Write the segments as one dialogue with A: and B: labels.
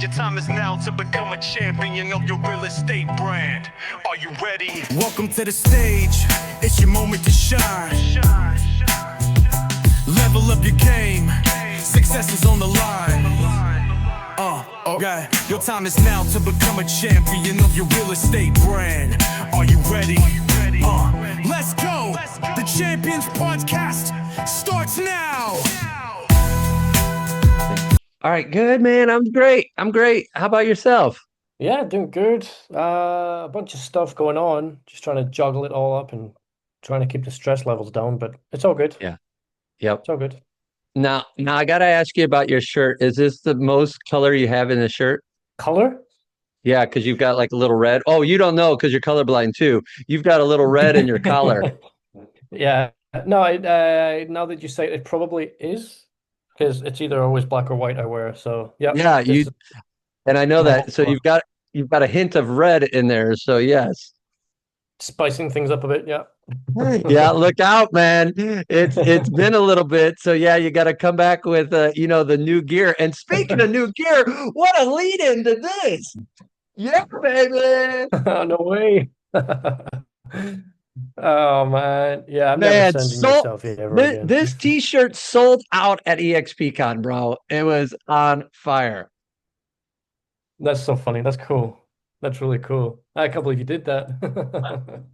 A: Your time is now to become a champion of your real estate brand. Are you ready? Welcome to the stage. It's your moment to shine. Level up your game. Success is on the line. Okay. Your time is now to become a champion of your real estate brand. Are you ready? Let's go. The Champions Podcast starts now.
B: All right, good, man. I'm great. How about yourself?
C: Yeah, doing good. A bunch of stuff going on. Just trying to juggle it all up and trying to keep the stress levels down, but it's all good.
B: Yeah. Yep.
C: It's all good.
B: Now I gotta ask you about your shirt. Is this the most color you have in the shirt?
C: Color?
B: Yeah, because you've got like a little red. Oh, you don't know because you're colorblind too. You've got a little red in your collar.
C: Yeah. No, now that you say it, it probably is because it's either always black or white I wear. So yeah,
B: Yeah,
C: this is
B: and I know
C: my
B: that.
C: whole
B: So
C: color.
B: you've got a hint of red in there. So yes.
C: Spicing things up a bit. Yeah.
B: Yeah, look out, man. It's been a little bit. So yeah, you got to come back with the new gear. And speaking of new gear, what a lead into this. Yeah, baby.
C: No way. Oh man. Yeah, I'm never
B: Man,
C: sending you a selfie ever again.
B: this t-shirt sold out at eXpCon, bro. It was on fire.
C: That's so funny. That's cool. That's really cool. I can't believe you did that.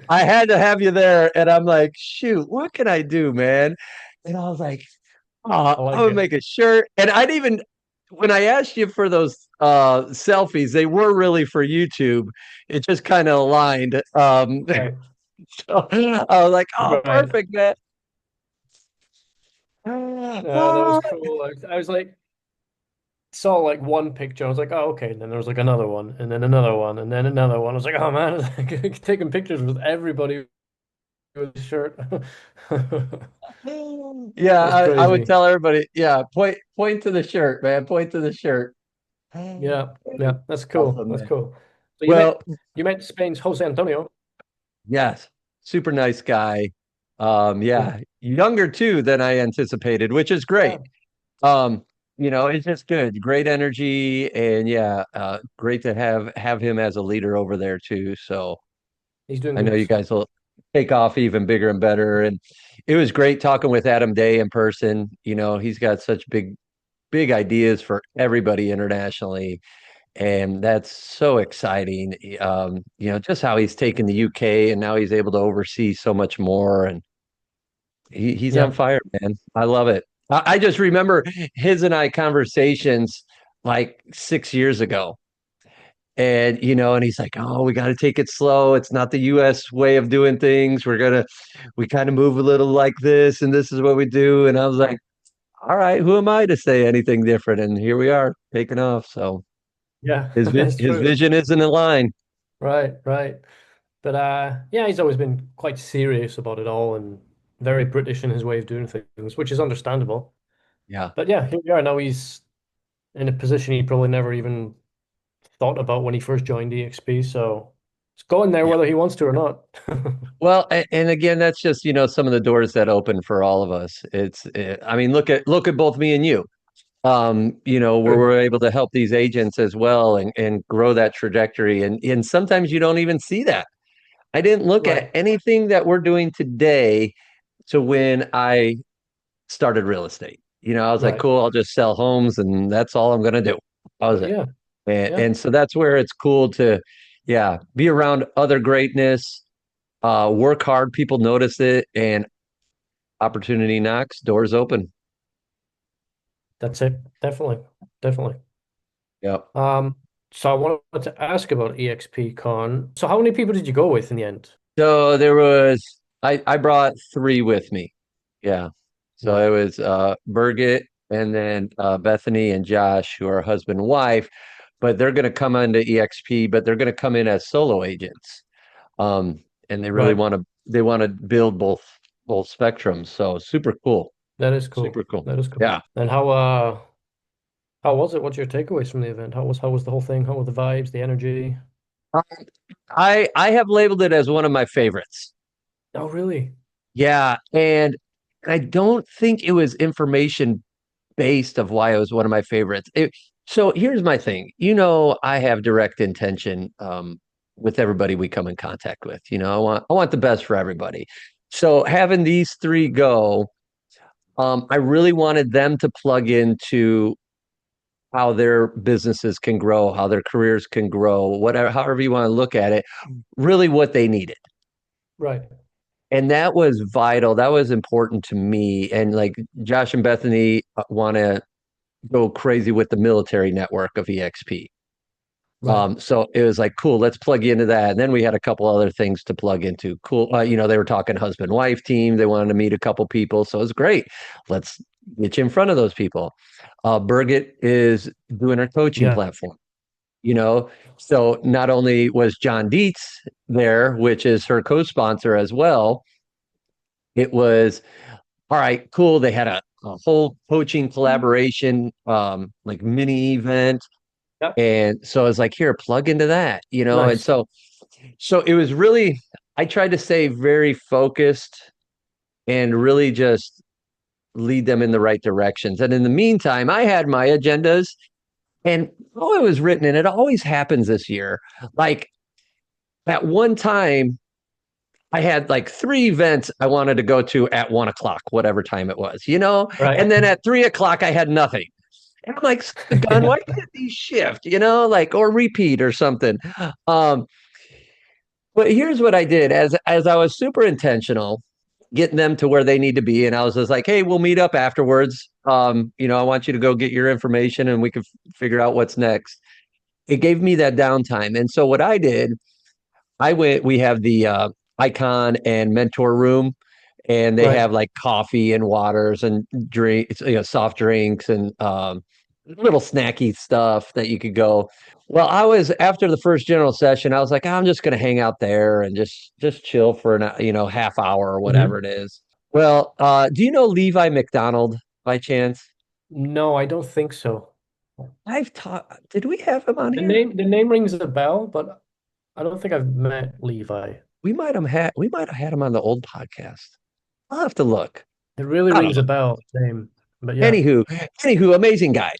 B: I had to have you there, and I'm like, shoot, what can I do, man? And I was like, oh,
C: I
B: I'm
C: like
B: gonna
C: it.
B: make a shirt. And I'd even when I asked you for those selfies, they were really for YouTube. It just kind of aligned.
C: Right.
B: So I was like, oh,
C: Right.
B: perfect, man.
C: Yeah, that was cool. I was like, saw like one picture. I was like, oh, okay. And then there was like another one, and then another one, and then another one. I was like, oh man, it's like taking pictures with everybody with the shirt.
B: Yeah,
C: That's
B: I would
C: crazy.
B: tell everybody, yeah, point to the shirt, man. Point to the shirt.
C: Yeah, yeah, that's cool.
B: Awesome,
C: That's
B: man.
C: cool. So
B: Well,
C: you met Spain's Jose Antonio.
B: yes, super nice guy.
C: Cool.
B: Yeah, younger too than I anticipated, which is
C: Yeah,
B: great. It's just good, great energy, and yeah, great to have him as a leader over there too. So
C: he's doing
B: I know
C: good.
B: you guys will take off even bigger and better. And it was great talking with Adam Day in person. He's got such big ideas for everybody internationally, and that's so exciting. Just how he's taken the UK and now he's able to oversee so much more, and he's on
C: Yeah.
B: fire, man. I love it. I just remember his and I conversations like 6 years ago. And he's like, oh, we got to take it slow. It's not the US way of doing things. We kind of move a little like this, and this is what we do. And I was like, all right, who am I to say anything different? And here we are taking off. So
C: Yeah,
B: his
C: that's
B: his
C: true.
B: vision isn't in line.
C: Right, right. But yeah, he's always been quite serious about it all and very British in his way of doing things, which is understandable.
B: Yeah.
C: But yeah, here we are now. He's in a position he probably never even thought about when he first joined EXP. So it's going there
B: Yeah.
C: whether he wants to or not.
B: Well, and again, that's just, some of the doors that open for all of us. I mean, look at both me and you. Where
C: True.
B: we're able to help these agents as well and grow that trajectory. And sometimes you don't even see that. I didn't look at
C: Right,
B: anything that we're doing today to when I started real estate. I was like,
C: right.
B: cool, I'll just sell homes and that's all I'm gonna do. That was it.
C: Yeah,
B: And,
C: yeah.
B: and so that's where it's cool to, yeah, be around other greatness, work hard, people notice it, and opportunity knocks, doors open.
C: That's it. Definitely, definitely.
B: Yep.
C: Um, so I wanted to ask about eXpCon. So how many people did you go with in the end?
B: So there was I brought three with me. Yeah. So
C: Right,
B: it was Birgit and then Bethany and Josh, who are husband and wife, but they're gonna come into EXP, but they're gonna come in as solo agents. And they really
C: right.
B: want to build both spectrums. So super cool.
C: That is cool.
B: Super cool.
C: That is cool.
B: Yeah.
C: And how was it? What's your takeaways from the event? How was the whole thing? How were the vibes, the energy?
B: Um, I have labeled it as one of my favorites.
C: Oh, really?
B: Yeah, and I don't think it was information based of why it was one of my favorites. So here's my thing. I have direct intention with everybody we come in contact with. I want the best for everybody. So having these three go, I really wanted them to plug into how their businesses can grow, how their careers can grow, whatever, however you want to look at it, really what they needed.
C: Right.
B: And that was vital. That was important to me. And like Josh and Bethany want to go crazy with the military network of EXP.
C: Right.
B: So it was like, cool, let's plug you into that. And then we had a couple other things to plug into. Cool. They were talking husband wife team. They wanted to meet a couple people. So it was great. Let's get you in front of those people. Birgit is doing her coaching
C: Yeah.
B: platform, you know. So not only was John Dietz there, which is her co-sponsor as well, it was all right, cool. They had a whole coaching collaboration, like mini event.
C: Yep.
B: And so I was like, here, plug into that, and
C: Nice.
B: so it was really, I tried to stay very focused and really just lead them in the right directions. And in the meantime, I had my agendas and all it was written, and it always happens this year. Like at one time, I had like three events I wanted to go to at 1 o'clock, whatever time it was,
C: Right.
B: and then at 3 o'clock, I had nothing. And I'm like, son of a gun, why can't these shift, like, or repeat or something? Um, but here's what I did as I was super intentional, getting them to where they need to be. And I was just like, hey, we'll meet up afterwards. I want you to go get your information and we can figure out what's next. It gave me that downtime. And so what I did, we have the icon and mentor room, and they
C: Right.
B: have like coffee and waters and drinks, soft drinks and little snacky stuff that you could go. Well, I was after the first general session, I was like, I'm just going to hang out there and just chill for an half hour or whatever
C: Hmm.
B: it is. Well, do you know Levi McDonald by chance?
C: No, I don't think so.
B: I've taught. Did we have him on
C: The
B: here?
C: name rings a bell, but I don't think I've met Levi.
B: We might have had him on the old podcast. I'll have to look.
C: It really
B: I don't
C: rings
B: know.
C: a bell, name. But yeah,
B: Anywho, amazing guy.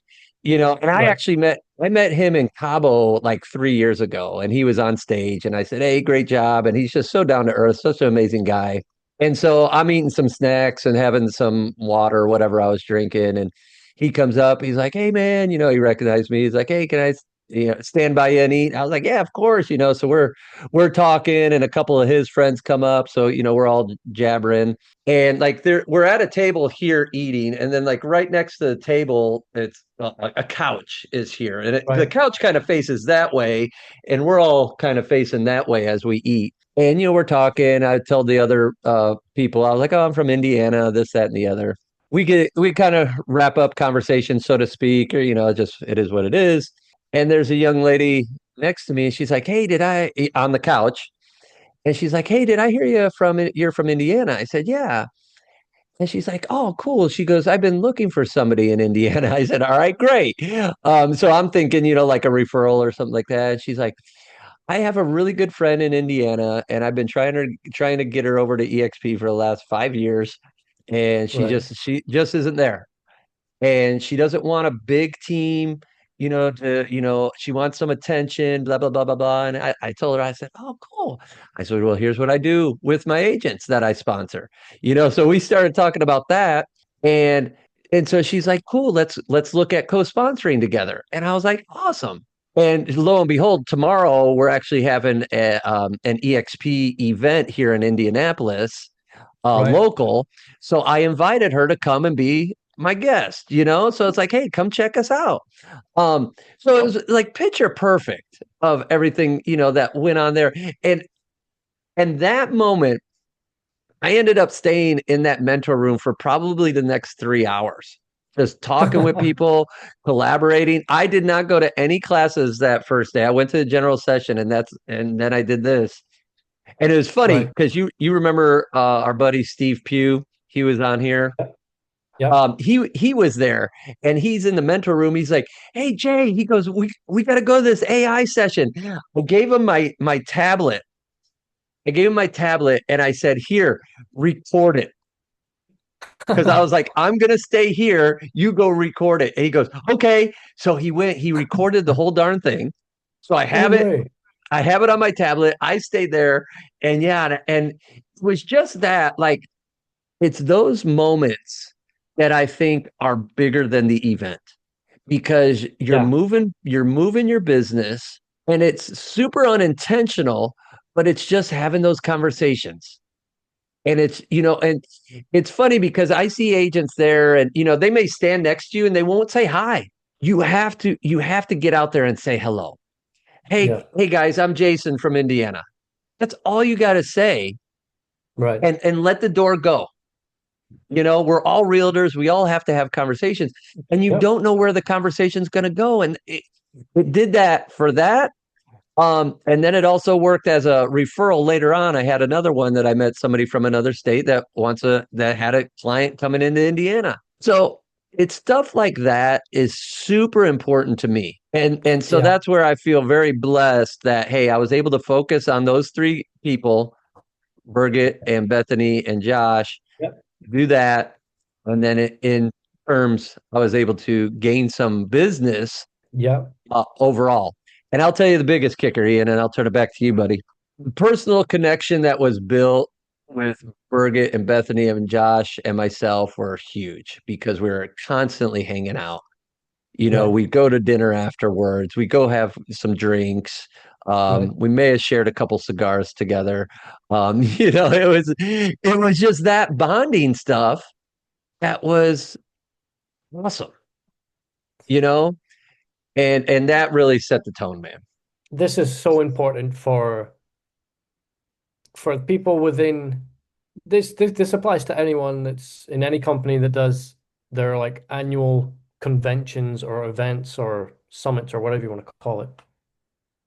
B: And
C: right,
B: I met him in Cabo like 3 years ago, and he was on stage, and I said, "Hey, great job!" And he's just so down to earth, such an amazing guy. And so I'm eating some snacks and having some water, or whatever I was drinking, and he comes up, he's like, "Hey, man," he recognized me. He's like, "Hey, can I?" Stand by you and eat. I was like, yeah, of course, So we're talking, and a couple of his friends come up. So, we're all jabbering. And like we're at a table here eating, and then like right next to the table, it's a couch is here, and the
C: right,
B: couch kind of faces that way, and we're all kind of facing that way as we eat. And we're talking. I told the other people, I was like, "Oh, I'm from Indiana, this, that, and the other." We kind of wrap up conversation, so to speak, or just it is what it is. And there's a young lady next to me, and she's like, "Hey, did I on the couch?" And she's like, "Hey, did I hear you're from Indiana?" I said, "Yeah." And she's like, "Oh, cool." She goes, "I've been looking for somebody in Indiana." I said, "All right, great." So I'm thinking, like a referral or something like that. And she's like, "I have a really good friend in Indiana, and I've been trying to get her over to EXP for the last 5 years, and
C: right,
B: she just isn't there, and she doesn't want a big team." She wants some attention, blah, blah, blah, blah, blah. And I told her, I said, "Oh, cool." I said, "Well, here's what I do with my agents that I sponsor." So we started talking about that. And so she's like, "Cool, let's look at co-sponsoring together." And I was like, "Awesome." And lo and behold, tomorrow we're actually having an EXP event here in Indianapolis,
C: right,
B: local. So I invited her to come and be my guest, So it's like, hey, come check us out. So it was like picture perfect of everything, that went on there. And that moment, I ended up staying in that mentor room for probably the next 3 hours, just talking with people, collaborating. I did not go to any classes that first day. I went to the general session, and then I did this. And it was funny
C: right.
B: because you remember our buddy Steve Pugh. He was on here.
C: Yep.
B: He was there, and he's in the mentor room. He's like, "Hey Jay," he goes, "We got to go to this AI session." I gave him my tablet. I gave him my tablet, and I said, "Here, record it." because I was like, I'm gonna stay here. You go record it. And he goes, okay. So he went. He recorded the whole darn thing. So I
C: No
B: have it.
C: way.
B: I have it on my tablet. I stayed there, and yeah, and it was just that. Like it's those moments that I think are bigger than the event because
C: Yeah,
B: you're moving your business, and it's super unintentional, but it's just having those conversations. And it's, and it's funny because I see agents there and, they may stand next to you and they won't say hi. You have to get out there and say hello.
C: yeah,
B: Hey guys, I'm Jason from Indiana. That's all you got to say
C: right.
B: and let the door go. We're all realtors. We all have to have conversations and you
C: Yep,
B: don't know where the conversation's going to go. And it did that for that. And then it also worked as a referral later on. I had another one that I met somebody from another state that had a client coming into Indiana. So it's stuff like that is super important to me. And so
C: yeah,
B: that's where I feel very blessed that hey, I was able to focus on those three people, Birgit and Bethany and Josh,
C: yep,
B: do that. And then in terms, I was able to gain some business
C: yep,
B: overall. And I'll tell you the biggest kicker, Ian, and I'll turn it back to you, buddy. The personal connection that was built with Birgit and Bethany and Josh and myself were huge because we were constantly hanging out.
C: right.
B: We go to dinner afterwards. We go have some drinks.
C: Right.
B: We may have shared a couple cigars together. It was just that bonding stuff that was awesome. You know, and that really set the tone, man.
C: This is so important for people within this applies to anyone that's in any company that does their like annual conventions or events or summits or whatever you want to call it,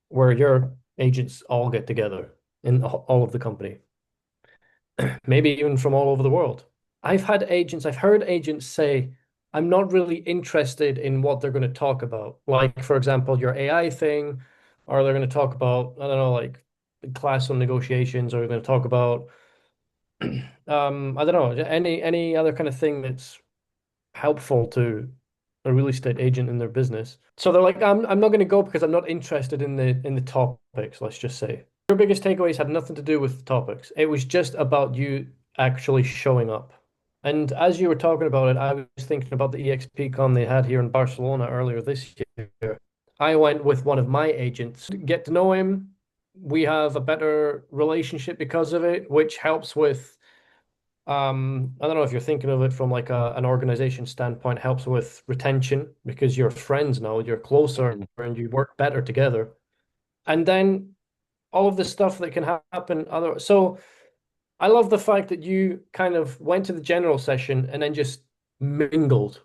C: where your agents all get together in all of the company, maybe even from all over the world. I've heard agents say, I'm not really interested in what they're going to talk about. Like, for example, your AI thing, or they're going to talk about, I don't know, like class on negotiations, or they're going to talk about, I don't know, any other kind of thing that's helpful to a real estate agent in their business. So they're like, I'm not going to go because I'm not interested in the topics, let's just say. Your biggest takeaways had nothing to do with the topics. It was just about you actually showing up. And as you were talking about it, I was thinking about the eXpCon they had here in Barcelona earlier this year. I went with one of my agents, get to know him. We have a better relationship because of it, which helps with I don't know if you're thinking of it from like an organization standpoint, helps with retention because you're friends now, you're closer
B: Mhm.
C: and you work better together. And then all of the stuff that can happen other so I love the fact that you kind of went to the general session and then just mingled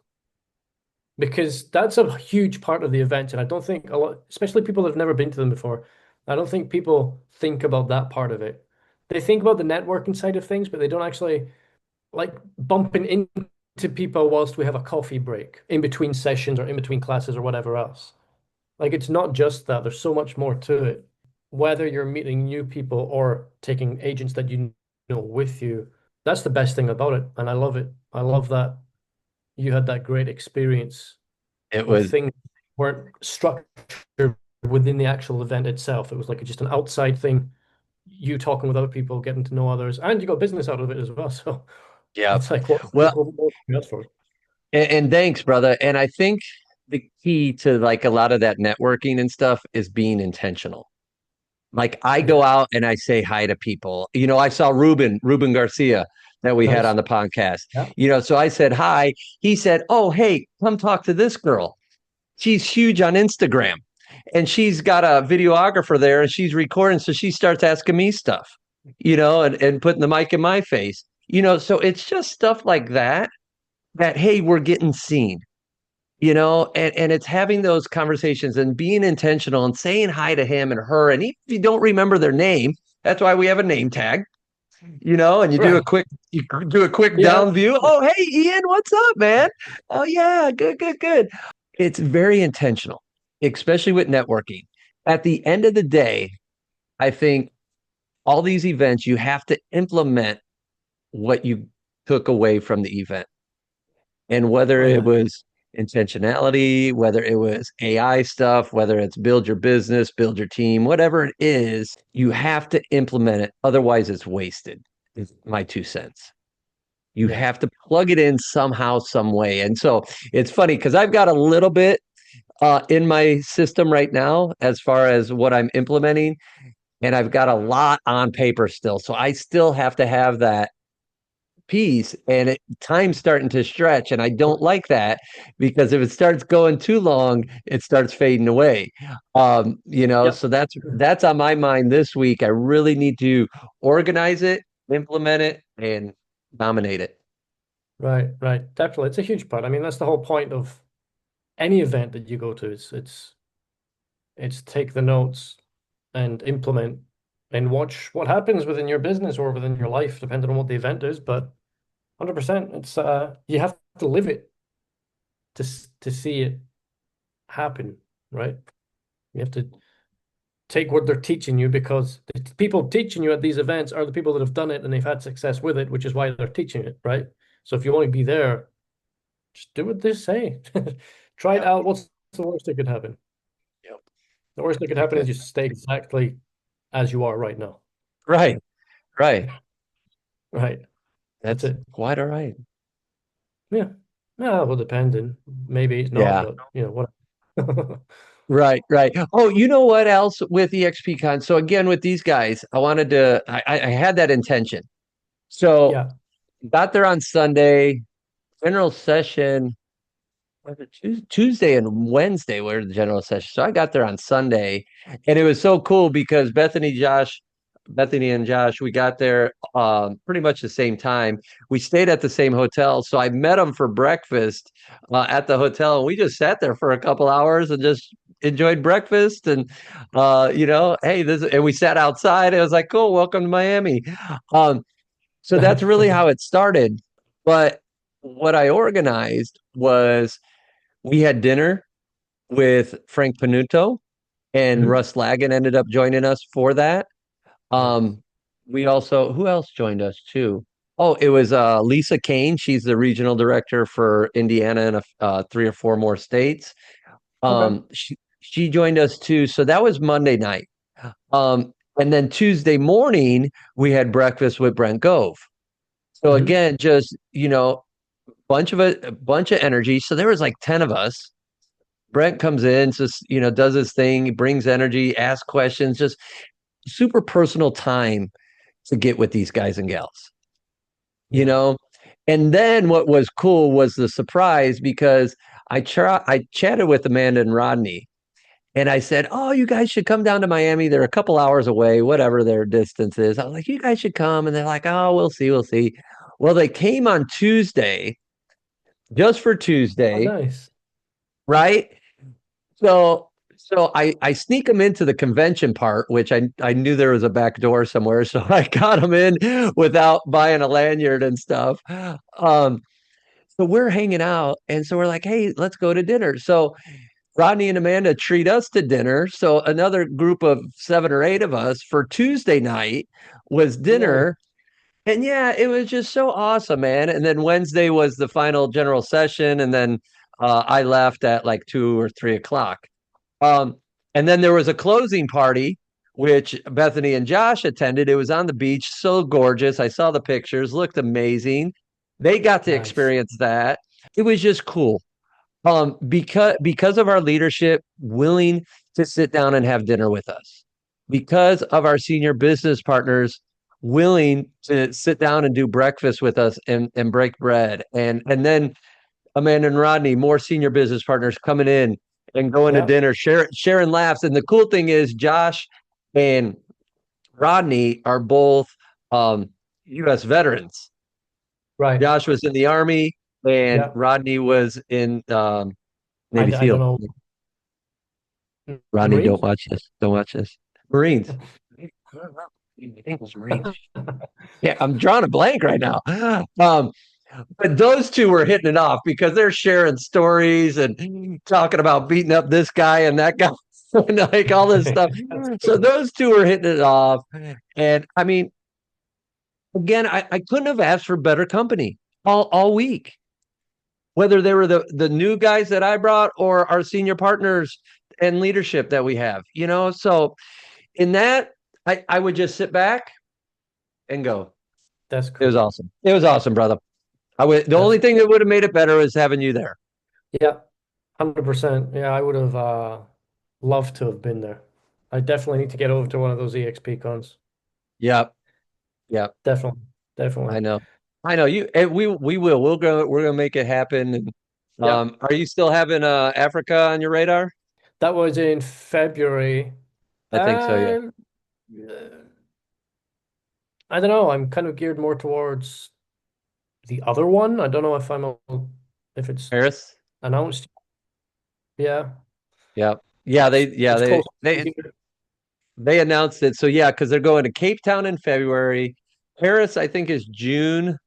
C: because that's a huge part of the event. And I don't think a lot, especially people that have never been to them before, I don't think people think about that part of it. They think about the networking side of things, but they don't actually like bumping into people whilst we have a coffee break in between sessions or in between classes or whatever else. Like it's not just that, there's so much more to it. Whether you're meeting new people or taking agents that you know with you, that's the best thing about it. And I love it. I love that you had that great experience
B: It
C: where
B: was
C: things weren't structured within the actual event itself. It was like just an outside thing, you talking with other people, getting to know others, and you got business out of it as well. So
B: yeah.
C: it's like what
B: Well,
C: more can you ask for?
B: and thanks, brother. And I think the key to like a lot of that networking and stuff is being intentional. Like I go
C: Yeah,
B: out and I say hi to people. I saw Ruben Garcia that we had
C: nice.
B: on the podcast.
C: Yeah,
B: So I said hi. He said, "Oh, hey, come talk to this girl. She's huge on Instagram." And she's got a videographer there and she's recording. So she starts asking me stuff, and putting the mic in my face. So it's just stuff like that, hey, we're getting seen, and it's having those conversations and being intentional and saying hi to him and her. And even if you don't remember their name, that's why we have a name tag, and
C: right.
B: you do a quick
C: Yeah,
B: down view. Oh, hey, Ian, what's up, man? Oh, yeah, good, good, good. It's very intentional, especially with networking. At the end of the day, I think all these events, you have to implement what you took away from the event. And whether
C: Oh
B: it
C: yeah.
B: was intentionality, whether it was AI stuff, whether it's build your business, build your team, whatever it is, you have to implement it. Otherwise, it's wasted, is my 2 cents. You
C: Yeah.
B: have to plug it in somehow, some way. And so it's funny because I've got a little bit in my system right now as far as what I'm implementing, and I've got a lot on paper still. So I still have to have that piece, and time's starting to stretch, and I don't like that because if it starts going too long, it starts fading away.
C: Yep.
B: So that's on my mind this week. I really need to organize it, implement it, and dominate it.
C: Right, right. Definitely. It's a huge part. I mean, that's the whole point of any event that you go to. It's take the notes and implement and watch what happens within your business or within your life, depending on what the event is. But 100%, it's you have to live it to see it happen, right? You have to take what they're teaching you because the people teaching you at these events are the people that have done it and they've had success with it, which is why they're teaching it, right? So if you want to be there, just do what they say. Try it
B: Yep.
C: out. What's the worst that could happen?
B: Yep.
C: The worst that could
B: That's
C: happen is
B: it.
C: you stay exactly as you are right now.
B: Right. Right.
C: Right. That's
B: That's
C: it.
B: quite all right.
C: Yeah. Yeah, well, depending. Maybe it's not,
B: Yeah.
C: but what.
B: Right, right. Oh, you know what else with eXpCon? So again, with these guys, I had that intention. So
C: Yeah.
B: got there on Sunday, general session, was it Tuesday and Wednesday were the general session. So I got there on Sunday, and it was so cool because Bethany and Josh, we got there pretty much the same time. We stayed at the same hotel, so I met them for breakfast at the hotel, and we just sat there for a couple hours and just enjoyed breakfast. And hey, this, and we sat outside. It was like, cool, welcome to Miami. Um, so that's really how it started. But what I organized was we had dinner with Frank Panuto, and
C: Mhm.
B: Russ Lagan ended up joining us for that.
C: Nice.
B: Um, we also, who else joined us too? Oh, it was Lisa Kane. She's the regional director for Indiana and 3 or 4 more states.
C: Okay.
B: She joined us too. So that was Monday night. And then Tuesday morning we had breakfast with Brent Gove. So
C: Hmm.
B: again, just a bunch of energy. So there was like 10 of us. Brent comes in, just does his thing, he brings energy, asks questions, just super personal time to get with these guys and gals, you
C: Yeah.
B: know? And then what was cool was the surprise because I chatted with Amanda and Rodney, and I said, "Oh, you guys should come down to Miami. They're a couple hours away, whatever their distance is." I was like, "You guys should come." And they're like, "Oh, we'll see, we'll see." Well, they came on Tuesday, just for
C: Oh,
B: Tuesday,
C: nice.
B: right? So I sneak them into the convention part, which I knew there was a back door somewhere, so I got them in without buying a lanyard and stuff. So we're hanging out, and so we're like, "Hey, let's go to dinner." So Rodney and Amanda treat us to dinner. So another group of 7 or 8 of us for Tuesday night was
C: Nice.
B: dinner. And yeah, it was just so awesome, man. And then Wednesday was the final general session, and then I left at like 2 or 3 o'clock. Um, and then there was a closing party, which Bethany and Josh attended. It was on the beach, so gorgeous. I saw the pictures, looked amazing. They got to
C: Nice.
B: experience that. It was just cool. Because of our leadership willing to sit down and have dinner with us, because of our senior business partners willing to sit down and do breakfast with us and break bread, and then Amanda and Rodney, more senior business partners coming in and going to
C: Yeah.
B: dinner, sharing laughs. And the cool thing is, Josh and Rodney are both U.S. veterans.
C: Right.
B: Josh was in the Army, and
C: Yeah.
B: Rodney was in Navy
C: I don't
B: SEAL.
C: know. The
B: Rodney, don't
C: Marines?
B: watch this. Don't watch this. Marines. I think it was Marines. Yeah, I'm drawing a blank right now. Um, but those two were hitting it off because they're sharing stories and talking about beating up this guy and that guy, and like all this stuff.
C: That's
B: So
C: cool.
B: those two were hitting it off. And I mean, again, I couldn't have asked for better company. all week, whether they were the new guys that I brought or our senior partners and leadership that we have, you know. So in that, I would just sit back and go.
C: That's
B: It was
C: cool.
B: awesome. It was awesome, brother. I would the
C: That's
B: only thing that would have made it better was having you there.
C: Yeah, 100%. Yeah, I would have loved to have been there. I definitely need to get over to one of those EXP cons.
B: Yep. Yep.
C: Definitely.
B: I
C: Definitely.
B: know. I know you and we will. We're gonna make it happen. And
C: Yep.
B: are you still having Africa on your radar?
C: That was in February.
B: I think so, yeah.
C: Um, uh, I don't know. I'm kind of geared more towards the other one. I don't know if it's
B: Paris?
C: announced. Yeah.
B: Yeah. Yeah,
C: It's it's close.
B: they announced it. So yeah, because they're going to Cape Town in February. Paris, I think, is June,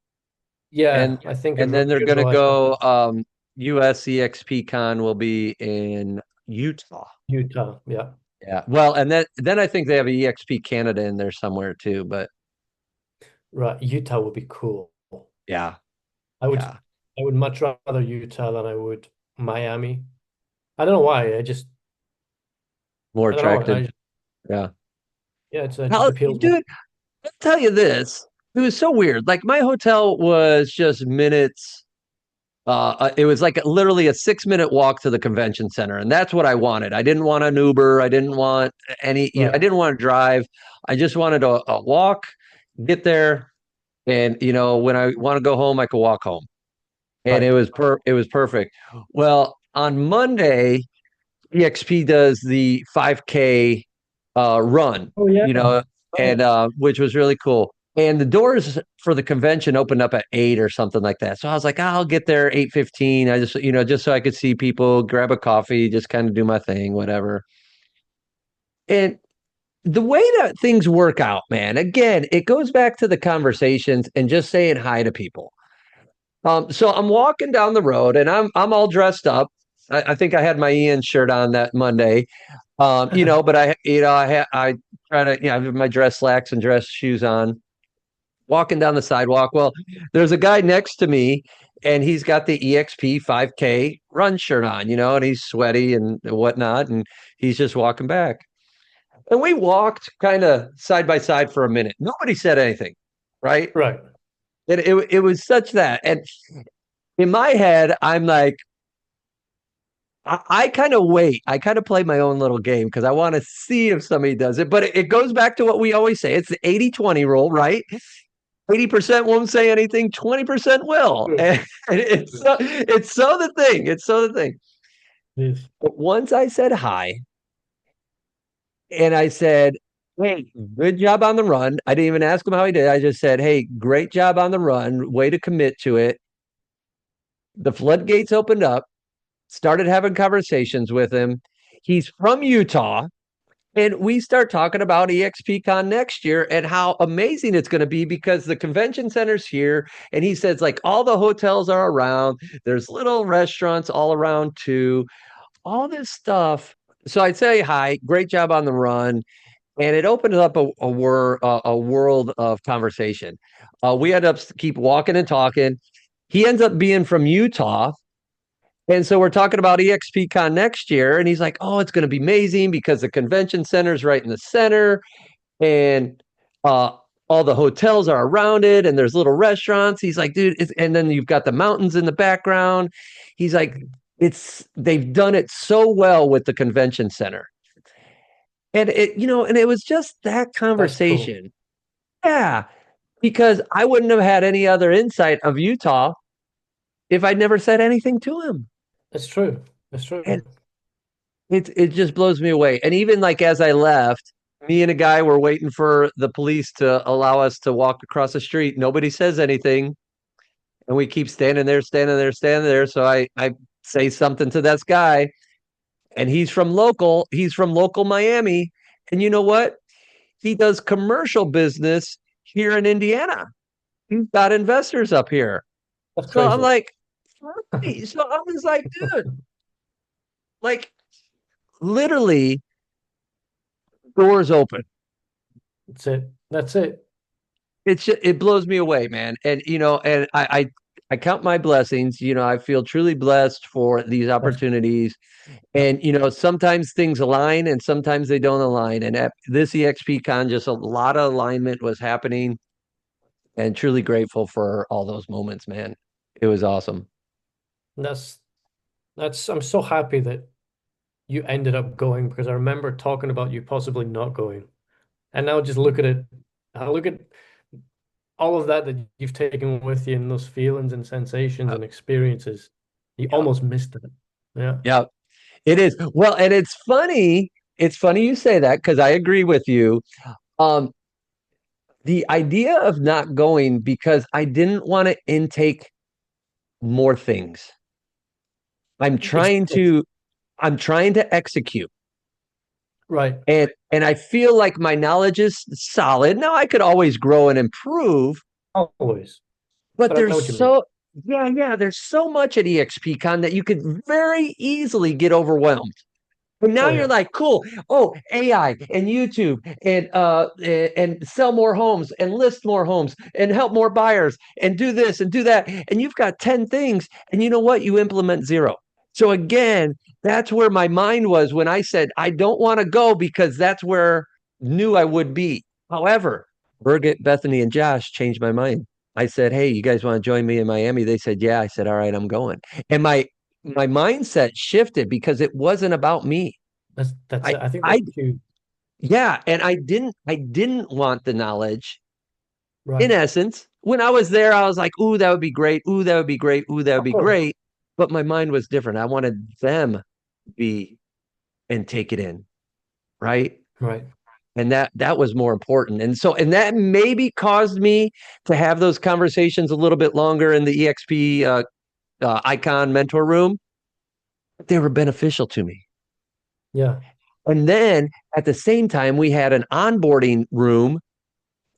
C: Yeah,
B: and
C: I think it's
B: and then
C: around
B: they're
C: June,
B: gonna
C: July.
B: go US eXpCon will be in Utah.
C: Utah. Yeah.
B: Yeah. Well, and then I think they have a EXP Canada in there somewhere too, but
C: Right. Utah would be cool.
B: yeah,
C: I would
B: yeah.
C: I would much rather Utah than I would Miami. I don't know why.
B: More
C: I don't know.
B: attractive. Yeah.
C: Yeah, it just
B: How,
C: appeals more.
B: dude, I'll tell you this. It was so weird. Like my hotel was just minutes. It was like literally a 6 minute walk to the convention center, and that's what I wanted. I didn't want an Uber. I didn't want I
C: Right.
B: didn't want to drive. I just wanted a walk, get there, and when I want to go home, I could walk home, and
C: Right.
B: it was perfect. Well, on Monday, EXP does the 5K run,
C: Oh yeah.
B: and
C: Right.
B: which was really cool. And the doors for the convention opened up at 8 or something like that. So I was like, I'll get there 8:15. I just, just so I could see people, grab a coffee, just kind of do my thing, whatever. And the way that things work out, man, again, it goes back to the conversations and just saying hi to people. So I'm walking down the road and I'm all dressed up. I think I had my Ian shirt on that Monday. But I try to, I have my dress slacks and dress shoes on, walking down the sidewalk. Well, there's a guy next to me, and he's got the EXP 5K run shirt on, and he's sweaty and whatnot, and he's just walking back. And we walked kind of side by side for a minute. Nobody said anything, right?
C: Right.
B: It was such that, and in my head, I'm like, I kind of wait. I kind of play my own little game because I want to see if somebody does it. But it goes back to what we always say. It's the 80-20 rule, right? 80% won't say anything, 20% will.
C: True.
B: And it's so the thing. It's so the thing.
C: Yes.
B: But once I said hi and I said, hey, good job on the run. I didn't even ask him how he did. I just said, hey, great job on the run. Way to commit to it. The floodgates opened up, started having conversations with him. He's from Utah. And we start talking about eXpCon next year and how amazing it's going to be because the convention center's here. And he says, like, all the hotels are around. There's little restaurants all around too, all this stuff. So I'd say hi, great job on the run. And it opened up a world of conversation. We ended up keep walking and talking. He ends up being from Utah, and so we're talking about eXpCon next year, and he's like, "Oh, it's going to be amazing because the convention center is right in the center, and uh, all the hotels are around it, and there's little restaurants." He's like, "Dude," and then you've got the mountains in the background. He's like, they've done it so well with the convention center, and it was just that
C: That's cool.
B: conversation, yeah, because I wouldn't have had any other insight of Utah if I'd never said anything to him.
C: It's true. It's
B: And
C: true.
B: it just blows me away. And even like as I left, me and a guy were waiting for the police to allow us to walk across the street. Nobody says anything, and we keep standing there, standing there, standing there. So I say something to this guy, and He's from local Miami, and you know what? He does commercial business here in Indiana. He's got investors up here.
C: That's
B: So I'm
C: crazy.
B: like, "Hey." So I was like, dude, like literally doors open.
C: That's it. That's it.
B: It blows me away, man. And and I count my blessings. I feel truly blessed for these
C: That's
B: opportunities.
C: yeah.
B: And sometimes things align and sometimes they don't align. And at this eXpCon, just a lot of alignment was happening, and truly grateful for all those moments, man. It was awesome.
C: That's I'm so happy that you ended up going because I remember talking about you possibly not going. And now just look at it. I look at all of that you've taken with you and those feelings and sensations
B: Uh,
C: and experiences. You
B: yeah.
C: almost missed it. Yeah.
B: Yeah, it is. Well, and it's funny. It's funny you say that because I agree with you. Um, the idea of not going because I didn't want to intake more things. I'm trying
C: Exactly.
B: to I'm trying to execute.
C: Right.
B: And I feel like my knowledge is solid. Now I could always grow and improve,
C: Always.
B: but
C: But I know
B: there's
C: what you mean.
B: there's so much at eXpCon that you could very easily get overwhelmed. And now
C: Oh
B: you're
C: yeah.
B: like, cool. Oh, AI and YouTube and sell more homes and list more homes and help more buyers and do this and do that. And you've got 10 things. And you know what? You implement zero. So again, that's where my mind was when I said I don't want to go because that's where knew I would be. However, Birgit, Bethany, and Josh changed my mind. I said, hey, you guys want to join me in Miami? They said, yeah. I said, all right, I'm going. And my mindset shifted because it wasn't about me.
C: That's
B: I
C: it. I think that's
B: I
C: huge.
B: yeah, and I didn't want the knowledge. In
C: Right.
B: essence, when I was there, I was like, "Ooh, that would be great. Ooh, that would be great. Ooh, that would
C: Of
B: be
C: course.
B: great." But my mind was different. I wanted them to be and take it in, right?
C: Right.
B: And that was more important. And that maybe caused me to have those conversations a little bit longer in the EXP icon mentor room. They were beneficial to me.
C: Yeah.
B: And then at the same time, we had an onboarding room.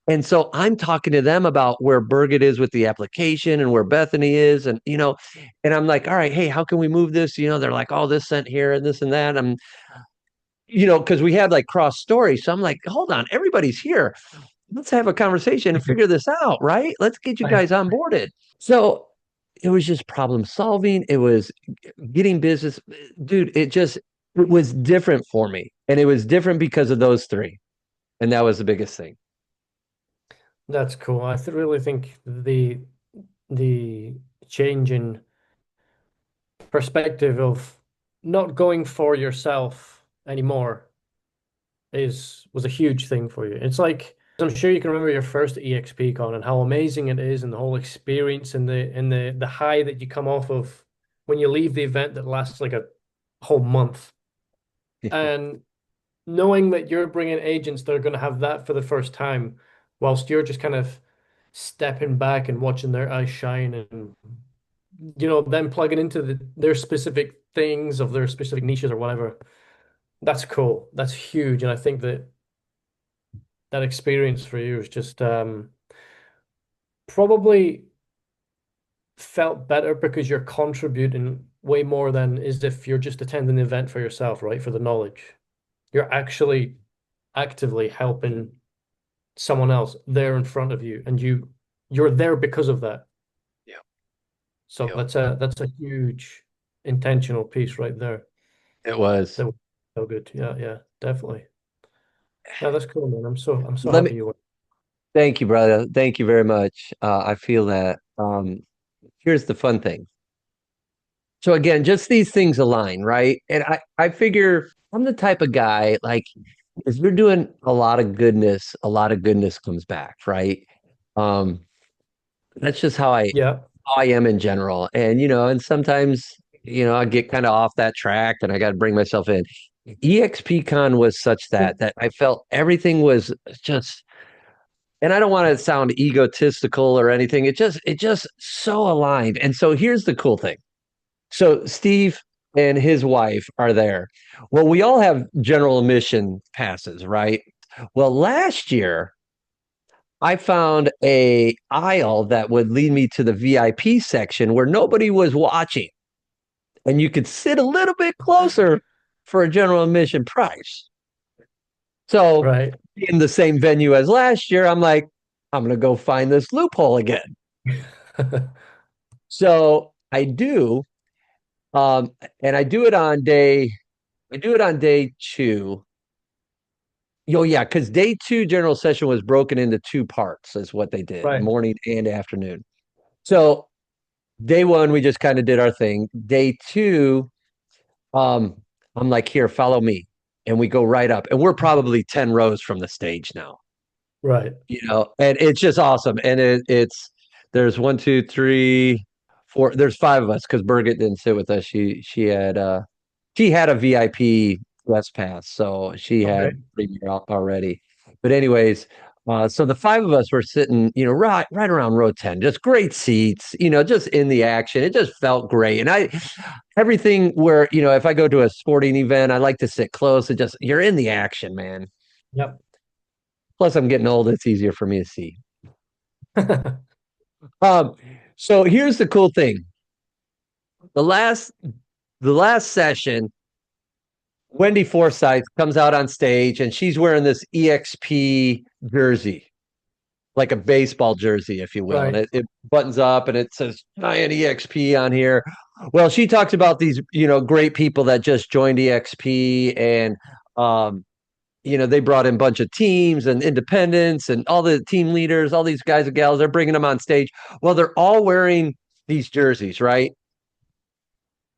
B: And so I'm talking to them about where Birgit is with the application and where Bethany is. And I'm like, all right, hey, how can we move this? They're like, oh, this sent here and this and that. Because we had like cross stories. So I'm like, hold on, everybody's here. Let's have a conversation and figure this out, right? Let's get you
C: Right.
B: guys onboarded. So it was just problem solving. It was getting business. Dude, it was different for me. And it was different because of those three. And that was the biggest thing.
C: That's cool. Really think the change in perspective of not going for yourself anymore is was a huge thing for you. It's like I'm sure you can remember your first eXpCon and how amazing it is and the whole experience and the high that you come off of when you leave the event that lasts like a whole month. And knowing that you're bringing agents that are going to have that for the first time, whilst you're just kind of stepping back and watching their eyes shine and them plugging into their specific things of their specific niches or whatever. That's cool. That's huge. And I think that that experience for you is just probably felt better because you're contributing way more than as if you're just attending the event for yourself, right? For the knowledge. You're actually actively helping someone else there in front of you, and you're there because of that.
B: Yeah.
C: So
B: Yep.
C: that's a huge intentional piece right there.
B: It was.
C: That was so good. Yeah, yeah, definitely. No, that's cool, man. I'm so
B: Let me
C: happy you went.
B: Thank you, brother. Thank you very much. I feel that. Here's the fun thing. So again, just these things align, right? And I figure I'm the type of guy like if you're doing a lot of goodness comes back, right? Um, that's just
C: Yeah,
B: how I am in general. And sometimes, I get kind of off that track and I got to bring myself in. eXpCon was such that I felt everything was just, and I don't want to sound egotistical or anything. It just so aligned. And so here's the cool thing. So Steve and his wife are there. Well, we all have general admission passes, right? Well, last year I found a aisle that would lead me to the VIP section where nobody was watching, and you could sit a little bit closer for a general admission price. So,
C: right.
B: in the same venue as last year, I'm like, I'm going to go find this loophole again. So I do, um, and I do it on day two. Oh yeah, because day two general session was broken into two parts, is what they did,
C: Right,
B: morning and afternoon. So day one, we just kind of did our thing. Day two, um, I'm like, here, follow me. And we go right up. And we're probably 10 rows from the stage now,
C: right.
B: and it's just awesome. And it's there's one, two, three, four, there's five of us because Birgit didn't sit with us. She had a VIP guest pass, so she had
C: Okay.
B: premier already. But anyways, so the five of us were sitting, right around row 10, just great seats, just in the action. It just felt great. And everything where, if I go to a sporting event, I like to sit close and just, you're in the action, man.
C: Yep.
B: Plus, I'm getting old. It's easier for me to see. Um, so here's the cool thing. The last the last session, Wendy Forsythe comes out on stage and she's wearing this EXP jersey, like a baseball jersey, if you will. And
C: Right.
B: it buttons up and it says giant EXP on here. Well, she talks about these, great people that just joined EXP and um, they brought in a bunch of teams and independents and all the team leaders, all these guys and gals, they're bringing them on stage. Well, they're all wearing these jerseys, right?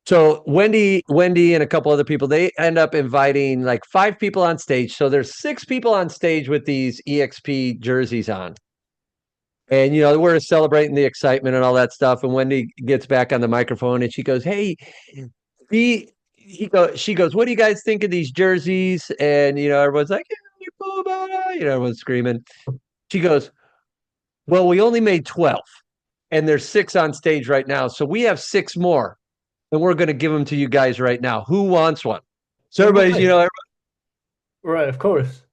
B: So Wendy, and a couple other people, they end up inviting like five people on stage. So there's six people on stage with these EXP jerseys on. And we're celebrating the excitement and all that stuff. And Wendy gets back on the microphone and she goes, "Hey, she goes, what do you guys think of these jerseys?" And everyone's like, "Yeah, everyone's screaming." She goes, "Well, we only made 12, and there's six on stage right now. So we have six more, and we're going to give them to you guys right now. Who wants one?" So everybody's,
C: Right. Right, of course.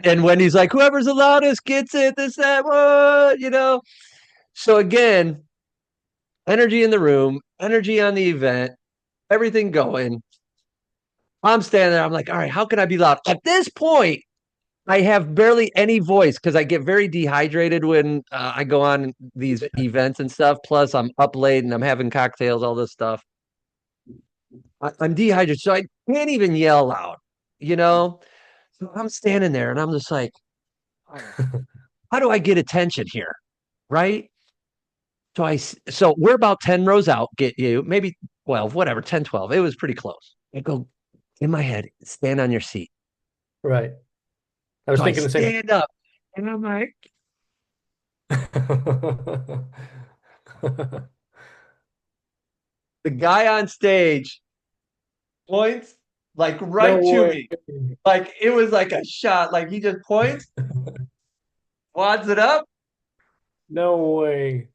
B: and Wendy's like, "Whoever's the loudest gets it, this, that, what?" So again, energy in the room, energy on the event, everything going. I'm standing there. I'm like, all right, how can I be loud? At this point, I have barely any voice because I get very dehydrated when I go on these events and stuff. Plus, I'm up late and I'm having cocktails, all this stuff. I'm dehydrated, so I can't even yell loud, you know? So I'm standing there and I'm just like, all right, how do I get attention here? Right. So we're about 10 rows out, get you, maybe 12, whatever, 10, 12. It was pretty close. I go in my head, stand on your seat.
C: Right. I was
B: So I
C: thinking the same
B: stand up and I'm like,
C: thing.
B: the guy on stage points like
C: No
B: right to
C: way.
B: me. Like it was like a shot. Like he just points, wads it up,
C: No way.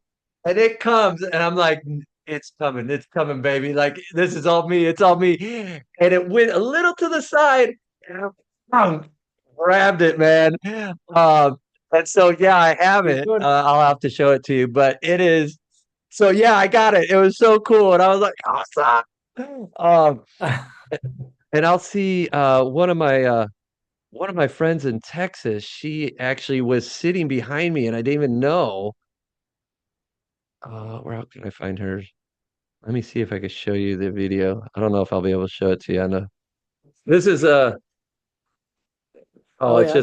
B: and it comes. And I'm like, it's coming, baby. Like this is all me, it's all me. And it went a little to the side, and I grabbed it, man. Um, and so yeah, I have
C: You're
B: it.
C: good.
B: I'll have to show it to you, but it is so yeah, I got it. It was so cool. And I was like, awesome. Um, and I'll see one of my friends in Texas, she actually was sitting behind me and I didn't even know. Where else can I find her? Let me see if I can show you the video. I don't know if I'll be able to show it to you. I know this is oh,
C: Oh yeah.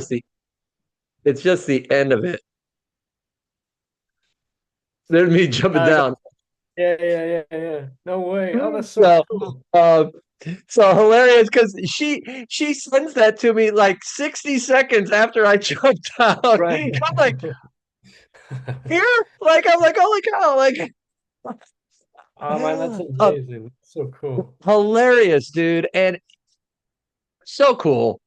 B: it's just the end of it. There's me jumping
C: I got,
B: down.
C: yeah. No way. Oh, that's so
B: So
C: cool.
B: um so hilarious because she sends that to me like 60 seconds after I jumped down.
C: Right.
B: I'm like, here? Like I'm like, holy cow, like
C: Oh man, that's
B: uh,
C: amazing. So cool.
B: hilarious, dude. And so cool.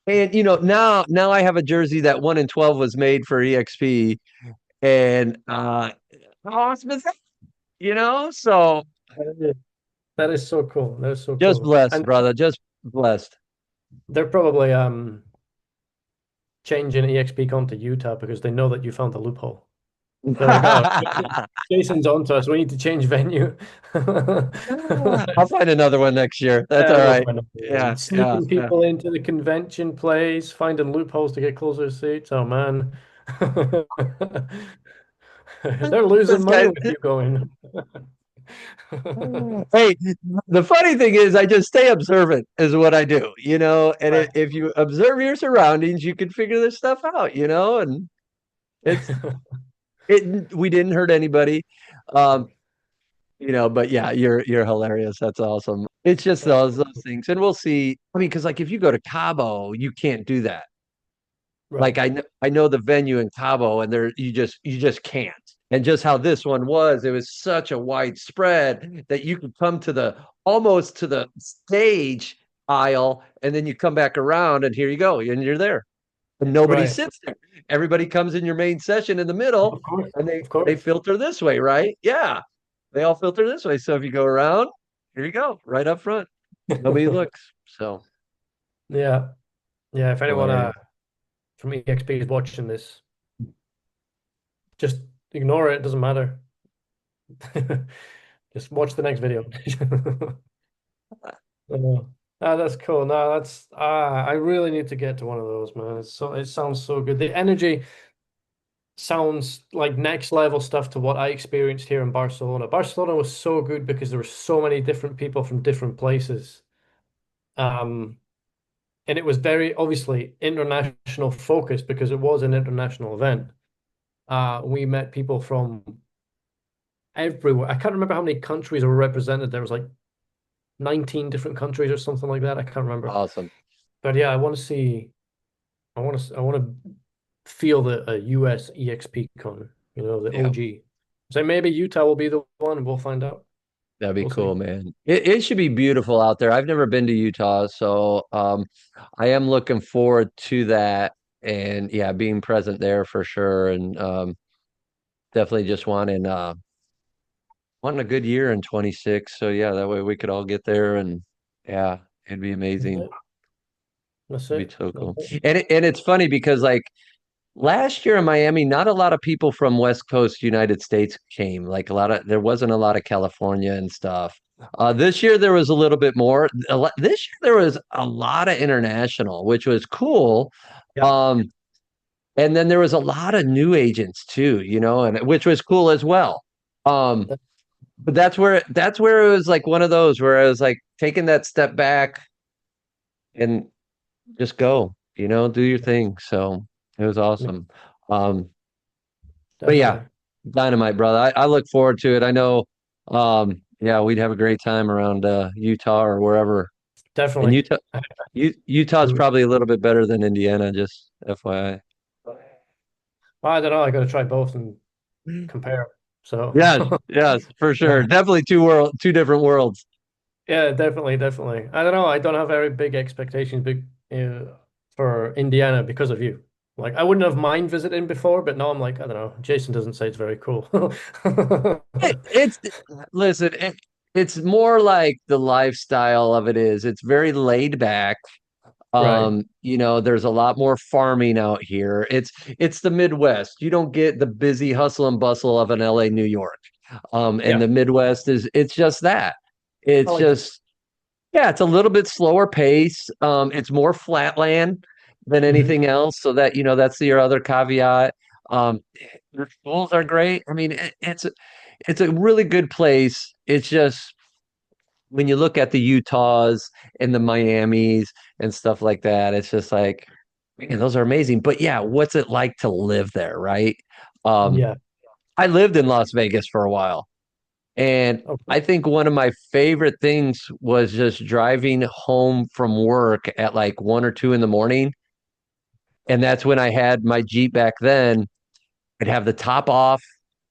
B: And now I have a jersey that 1 in 12 was made for EXP. And how awesome is that? So
C: That is so cool. That is so
B: just
C: cool.
B: blessed,
C: And
B: brother. Just blessed.
C: they're probably changing eXpCon to Utah because they know that you found the loophole. They're like, oh, Jason's on to us. We need to change venue.
B: I'll find another one next year. That's all
C: We'll
B: right.
C: find a
B: Yeah, yeah,
C: sneaking
B: yeah.
C: people into the convention place, finding loopholes to get closer seats. Oh man. They're losing
B: This
C: money
B: guy,
C: with you going.
B: Hey, the funny thing is, I just stay observant, is what I do, and
C: Right.
B: if you observe your surroundings, you can figure this stuff out, and it's we didn't hurt anybody. Um, but yeah, you're hilarious. That's awesome. It's just
C: That's
B: those things. And we'll see. I mean, because like if you go to Cabo, you can't do that. Like
C: right.
B: I know the venue in Cabo, and there you just can't. And just how this one was, it was such a wide spread that you could come to the almost to the stage aisle, and then you come back around, and here you go, and you're there. And nobody
C: Right.
B: sits there. Everybody comes in your main session in the middle,
C: Of course.
B: and they
C: Of
B: they
C: course.
B: filter this way, right? Yeah, they all filter this way. So if you go around, here you go, right up front. Nobody looks. So
C: Yeah. Yeah. If anyone
B: hilarious.
C: from EXP is watching this, just ignore it. It doesn't matter. Just watch the next video. Uh, that's cool. No, that's I really need to get to one of those, man. It sounds so good. The energy sounds like next level stuff to what I experienced here in Barcelona. Barcelona was so good because there were so many different people from different places. Um, and it was very obviously international focused because it was an international event. We met people from everywhere. I can't remember how many countries were represented. There was like 19 different countries or something like that. I can't remember.
B: Awesome.
C: But yeah, I want to see. I want to feel the US eXpCon. The
B: Yeah.
C: OG. So maybe Utah will be the one, and we'll find out.
B: That'd be
C: We'll see.
B: cool, man. It should be beautiful out there. I've never been to Utah, so I am looking forward to that. And yeah, being present there for sure. And definitely just wanting a good year in 26. So yeah, that way we could all get there, and yeah, it'd be
C: That's
B: amazing.
C: it. That's
B: It'd be
C: it.
B: so
C: That's
B: cool.
C: it.
B: And it's funny because like last year in Miami, not a lot of people from West Coast United States came. Like there wasn't a lot of California and stuff. This year there was a little bit more. This year there was a lot of international, which was cool.
C: Yeah.
B: Um, and then there was a lot of new agents too, and which was cool as well. Um,
C: That-
B: but that's where it was like one of those where I was like taking that step back and just go, do your thing. So it was awesome. Um, but yeah,
C: Definitely.
B: dynamite, brother. I look forward to it. I know, yeah, we'd have a great time around Utah or wherever. And
C: Definitely.
B: Utah's probably a little bit better than Indiana, just FYI.
C: I don't know. I got to try both and compare. So,
B: Yes, yes, for sure.
C: yeah.
B: Definitely two different worlds.
C: Yeah, definitely, definitely. I don't know. I don't have very big expectations for Indiana because of you. Like, I wouldn't have mind visiting before, but now I'm like, I don't know. Jason doesn't say it's very cool.
B: It's listen, it's more like the lifestyle of it is. It's very laid back.
C: Right.
B: There's a lot more farming out here. It's the Midwest. You don't get the busy hustle and bustle of an LA, New York. And
C: Yeah,
B: the Midwest it's just that.
C: I
B: It's
C: like that.
B: just yeah, it's a little bit slower pace. It's more flatland than
C: Hmm.
B: anything else. So that's your other caveat. The schools are great. I mean, it's a really good place. It's just when you look at the Utahs and the Miamis and stuff like that, it's just like, man, those are amazing. But yeah, what's it like to live there, right? Um,
C: Yeah.
B: I lived in Las Vegas for a while, and
C: Okay.
B: I think one of my favorite things was just driving home from work at like 1 or 2 in the morning. And that's when I had my Jeep back then. I'd have the top off.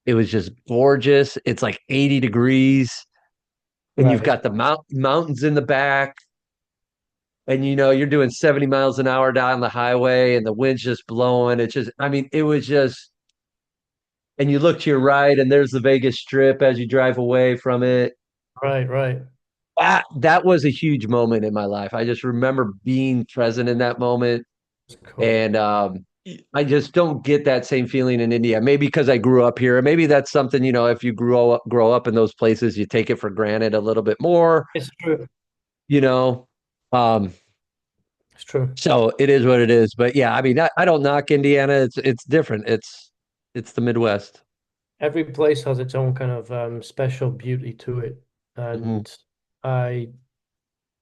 B: It was just gorgeous. It's like 80 degrees, and you've
C: Right.
B: got the mountains in the back. And you're doing 70 miles an hour down the highway, and the wind's just blowing. I mean, it was just, and you look to your right, and there's the Vegas Strip as you drive away from it.
C: Right. Right.
B: That was a huge moment in my life. I just remember being present in that moment.
C: That's cool.
B: And I just don't get that same feeling in India. Maybe because I grew up here. Maybe that's something, if you grow up in those places, you take it for granted a little bit more,
C: It's true.
B: you know. Um,
C: It's true.
B: so it is what it is. But yeah, I mean, I don't knock Indiana. It's different. It's the Midwest.
C: every place has its own kind of special beauty to it,
B: Mhm.
C: and I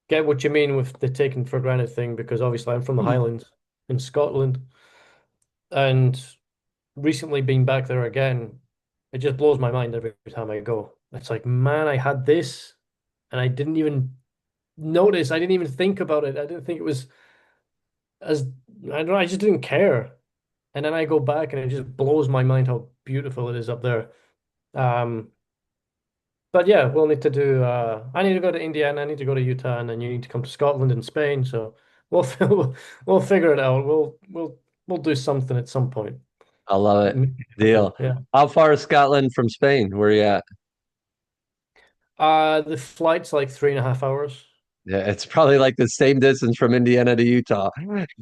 C: get what you mean with the taken for granted thing because obviously I'm from the Highlands in Scotland, and recently being back there again, it just blows my mind every time I go. It's like, man, I had this, and I didn't even notice. I didn't even think about it. I didn't think it was as I don't know. I just didn't care. And then I go back, and it just blows my mind how beautiful it is up there. Um, but yeah, we'll need to do. I need to go to Indiana. I need to go to Utah, and then you need to come to Scotland and Spain. So we'll we'll figure it out. We'll do something at some point.
B: I love it.
C: Make it happen.
B: Deal.
C: Yeah.
B: How far is Scotland from Spain? Where you at?
C: The flight's like 3.5 hours.
B: Yeah, it's probably like the same distance from Indiana to Utah.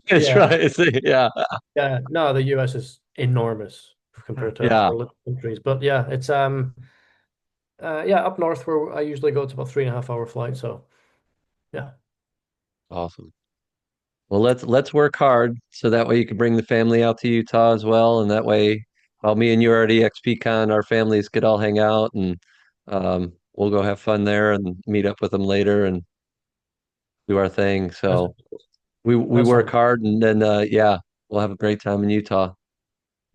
B: It's
C: Yeah.
B: right. Yeah.
C: Yeah. No, the US is enormous compared to
B: Yeah.
C: our little countries. But yeah, it's yeah, up north where I usually go, it's about 3.5 hour flight. So yeah.
B: Awesome. Well, let's work hard so that way you can bring the family out to Utah as well, and that way, while me and you are at eXpCon, our families could all hang out and we'll go have fun there and meet up with them later and do our thing.
C: That's,
B: So we
C: that
B: work
C: sounds
B: hard and then yeah, we'll have a great time in Utah.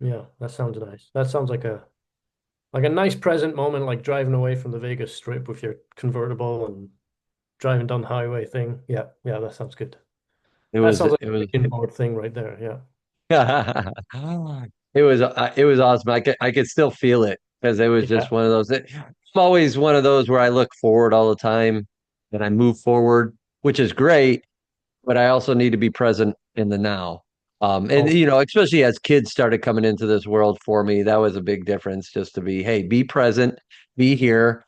C: yeah, that sounds nice. That sounds like a nice present moment, like driving away from the Vegas Strip with your convertible and driving down the highway thing. Yeah, yeah, that sounds good.
B: It
C: That
B: was
C: sounds like
B: it
C: a
B: was
C: vision board thing right there. Yeah.
B: it was awesome. I could still feel it because it was
C: Yeah.
B: just one of those. I'm always one of those where I look forward all the time and I move forward, which is great, but I also need to be present in the now. And
C: Oh,
B: you know, especially as kids started coming into this world for me, that was a big difference just to be, hey, be present, be here,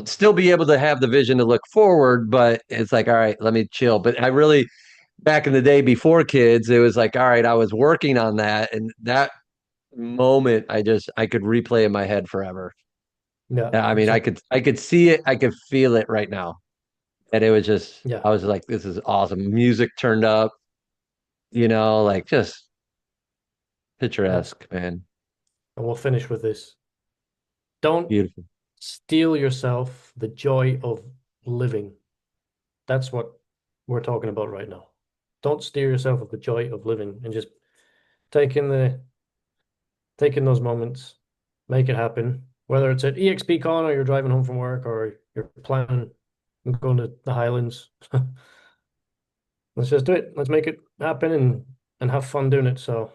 B: still be able to have the vision to look forward, but it's like, all right, let me chill. But I really back in the day before kids, it was like, all right, I was working on that, and that moment, I could replay in my head forever.
C: yeah,
B: Yeah, I mean,
C: exactly.
B: I could see it, I could feel it right now, and it was just,
C: Yeah,
B: I was like, this is awesome. Music turned up, you know, like just
C: that's,
B: picturesque, man.
C: and we'll finish with this. Don't
B: Beautiful.
C: steal yourself the joy of living. That's what we're talking about right now. Don't steer yourself of the joy of living and just taking the taking those moments, make it happen. Whether it's at eXpCon or you're driving home from work or you're planning on going to the Highlands. Let's just do it. Let's make it happen and have fun doing it. So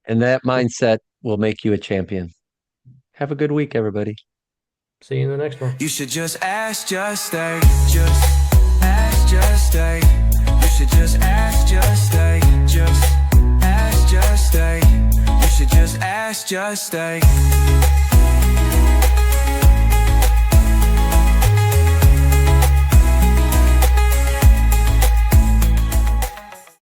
B: And that mindset will make you a champion. Have a good week, everybody.
C: see you in the next one.
A: You should just ask, just stay. Just ask, just stay. You should just ask, just stay. Just ask, just stay. You should just ask, just stay.